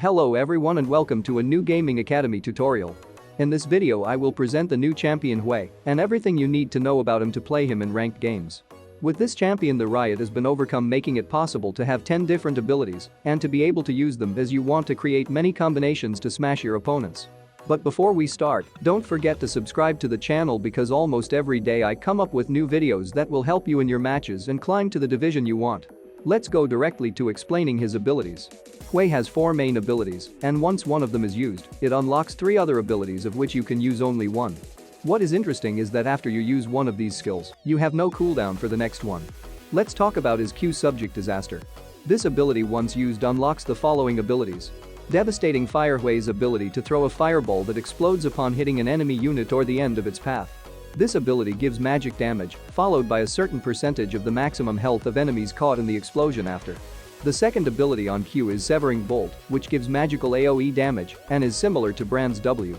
Hello everyone and welcome to a new Gaming Academy tutorial. In this video I will present the new champion Hwei and everything you need to know about him to play him in ranked games. With this champion the riot has been overcome, making it possible to have 10 different abilities and to be able to use them as you want to create many combinations to smash your opponents. But before we start, don't forget to subscribe to the channel because almost every day I come up with new videos that will help you in your matches and climb to the division you want. Let's go directly to explaining his abilities. Hwei has 4 main abilities, and once one of them is used, it unlocks 3 other abilities of which you can use only one. What is interesting is that after you use one of these skills, you have no cooldown for the next one. Let's talk about his Q subject disaster. This ability once used unlocks the following abilities. Devastating Fire. Hwei's ability to throw a fireball that explodes upon hitting an enemy unit or the end of its path. This ability gives magic damage, followed by a certain percentage of the maximum health of enemies caught in the explosion after. The second ability on Q is Severing Bolt, which gives magical AoE damage and is similar to Brand's W.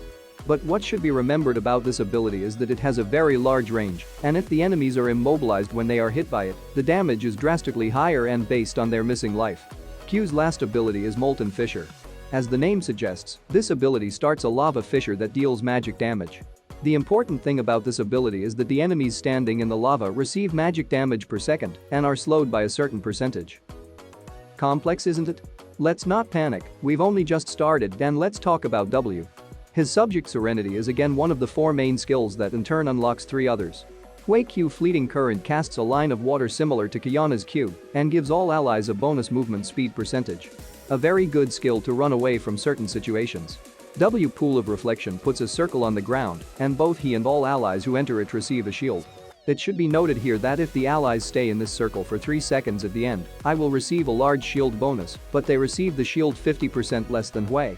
But what should be remembered about this ability is that it has a very large range, and if the enemies are immobilized when they are hit by it, the damage is drastically higher and based on their missing life. Q's last ability is Molten Fissure. As the name suggests, this ability starts a lava fissure that deals magic damage. The important thing about this ability is that the enemies standing in the lava receive magic damage per second and are slowed by a certain percentage. Complex, isn't it? Let's not panic, we've only just started and let's talk about W. His subject Serenity is again one of the 4 main skills that in turn unlocks 3 others. Hwei Q Fleeting Current casts a line of water similar to Qiyana's Q and gives all allies a bonus movement speed percentage. A very good skill to run away from certain situations. W Pool of Reflection puts a circle on the ground and both he and all allies who enter it receive a shield. It should be noted here that if the allies stay in this circle for 3 seconds at the end, I will receive a large shield bonus, but they receive the shield 50% less than Hwei.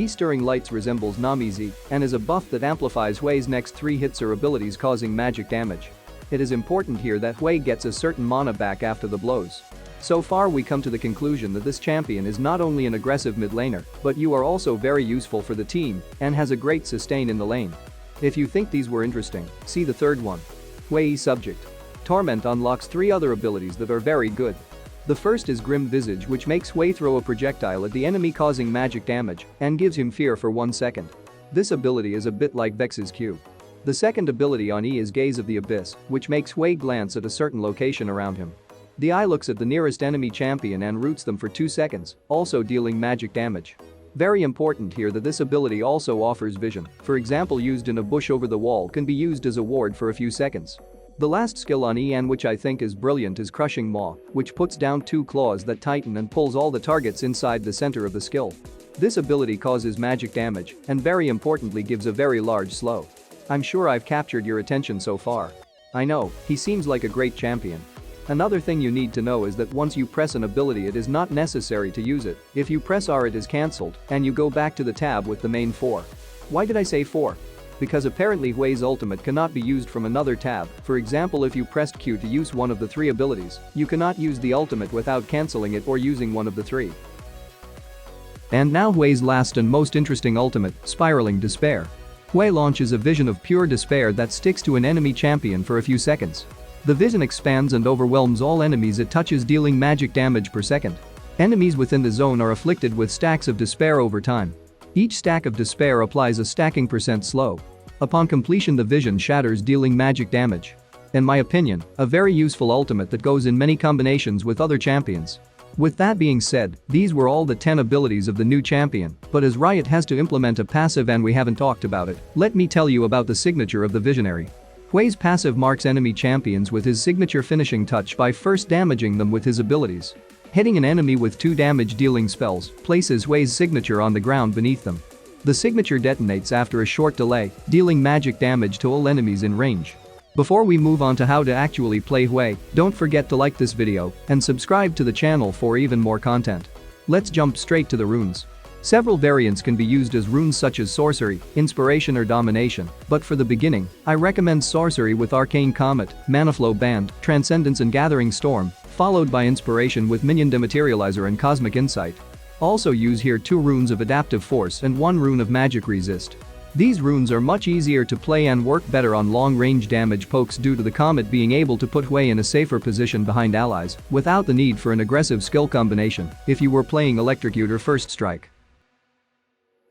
Stirring Lights resembles Nami Z and is a buff that amplifies Hwei's next 3 hits or abilities causing magic damage. It is important here that Hwei gets a certain mana back after the blows. So far we come to the conclusion that this champion is not only an aggressive mid laner, but you are also very useful for the team and has a great sustain in the lane. If you think these were interesting, see the third one. Hwei subject. Torment unlocks 3 other abilities that are very good. The first is Grim Visage, which makes Hwei throw a projectile at the enemy causing magic damage and gives him fear for 1 second. This ability is a bit like Vex's Q. The second ability on E is Gaze of the Abyss, which makes Hwei glance at a certain location around him. The eye looks at the nearest enemy champion and roots them for 2 seconds, also dealing magic damage. Very important here that this ability also offers vision, for example used in a bush over the wall can be used as a ward for a few seconds. The last skill on E and which I think is brilliant is Crushing Maw, which puts down 2 claws that tighten and pulls all the targets inside the center of the skill. This ability causes magic damage and very importantly gives a very large slow. I'm sure I've captured your attention so far. I know, he seems like a great champion. Another thing you need to know is that once you press an ability it is not necessary to use it. If you press R it is cancelled and you go back to the tab with the main 4. Why did I say 4? Because apparently Hwei's ultimate cannot be used from another tab. For example, if you pressed Q to use one of the 3 abilities, you cannot use the ultimate without cancelling it or using one of the 3. And now Hwei's last and most interesting ultimate, Spiraling Despair. Hwei launches a vision of pure despair that sticks to an enemy champion for a few seconds. The vision expands and overwhelms all enemies it touches, dealing magic damage per second. Enemies within the zone are afflicted with stacks of despair over time. Each stack of despair applies a stacking % slow. Upon completion the vision shatters, dealing magic damage. In my opinion, a very useful ultimate that goes in many combinations with other champions. With that being said, these were all the 10 abilities of the new champion, but as Riot has to implement a passive and we haven't talked about it, let me tell you about the signature of the Visionary. Hwei's passive marks enemy champions with his signature finishing touch by first damaging them with his abilities. Hitting an enemy with 2 damage dealing spells places Hwei's signature on the ground beneath them. The signature detonates after a short delay, dealing magic damage to all enemies in range. Before we move on to how to actually play Hwei, don't forget to like this video and subscribe to the channel for even more content. Let's jump straight to the runes. Several variants can be used as runes such as Sorcery, Inspiration or Domination, but for the beginning, I recommend Sorcery with Arcane Comet, Manaflow Band, Transcendence and Gathering Storm, followed by Inspiration with Minion Dematerializer and Cosmic Insight. Also use here 2 runes of Adaptive Force and 1 rune of Magic Resist. These runes are much easier to play and work better on long-range damage pokes due to the Comet being able to put Hwei in a safer position behind allies without the need for an aggressive skill combination if you were playing Electrocute or First Strike.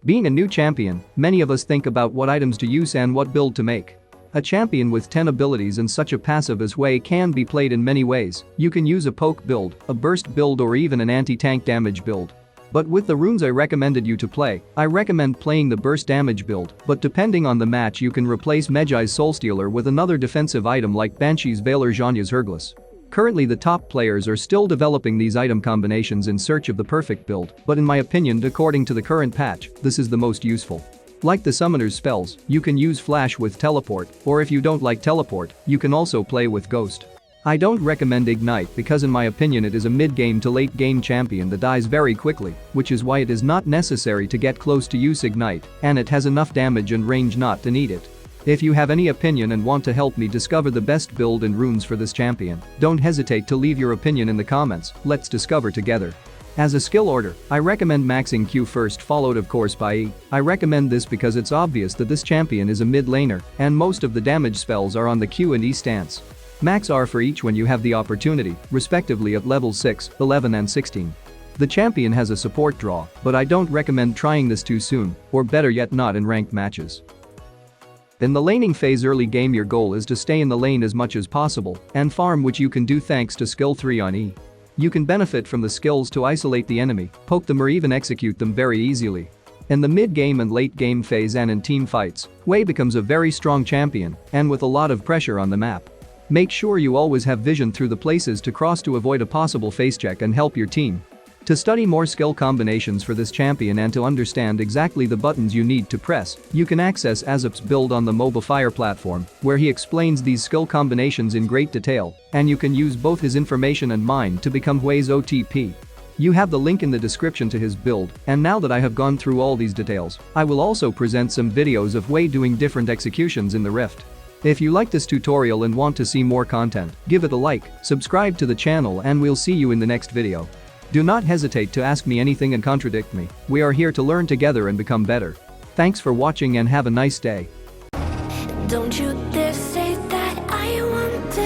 Being a new champion, many of us think about what items to use and what build to make. A champion with 10 abilities and such a passive as Hwei can be played in many ways. You can use a poke build, a burst build or even an anti-tank damage build. But with the runes I recommended you to play, I recommend playing the burst damage build, but depending on the match you can replace Medjai's Soulstealer with another defensive item like Banshee's Veil or Zhonya's Hergless. Currently the top players are still developing these item combinations in search of the perfect build, but in my opinion according to the current patch, this is the most useful. Like the summoner's spells, you can use flash with teleport, or if you don't like teleport, you can also play with ghost. I don't recommend ignite because in my opinion it is a mid-game to late game champion that dies very quickly, which is why it is not necessary to get close to use ignite, and it has enough damage and range not to need it. If you have any opinion and want to help me discover the best build and runes for this champion, don't hesitate to leave your opinion in the comments, let's discover together. As a skill order, I recommend maxing Q first followed of course by E. I recommend this because it's obvious that this champion is a mid laner and most of the damage spells are on the Q and E stance. Max R for each when you have the opportunity, respectively at levels 6, 11 and 16. The champion has a support draw, but I don't recommend trying this too soon, or better yet not in ranked matches. In the laning phase early game your goal is to stay in the lane as much as possible and farm, which you can do thanks to skill 3 on E. You can benefit from the skills to isolate the enemy, poke them or even execute them very easily. In the mid-game and late-game phase and in team fights, Hwei becomes a very strong champion and with a lot of pressure on the map. Make sure you always have vision through the places to cross to avoid a possible face check and help your team. To study more skill combinations for this champion and to understand exactly the buttons you need to press, you can access Azup's build on the Mobile Fire platform, where he explains these skill combinations in great detail, and you can use both his information and mine to become Hwei's OTP. You have the link in the description to his build, and now that I have gone through all these details, I will also present some videos of Hwei doing different executions in the Rift. If you like this tutorial and want to see more content, give it a like, subscribe to the channel and we'll see you in the next video. Do not hesitate to ask me anything and contradict me. We are here to learn together and become better. Thanks for watching and have a nice day. Don't you dare say that I wanted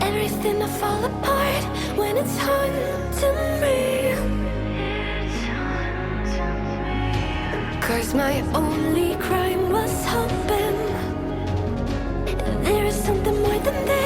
everything to fall apart when it's hard to me. 'Cause my only crime was hoping there is something more than this.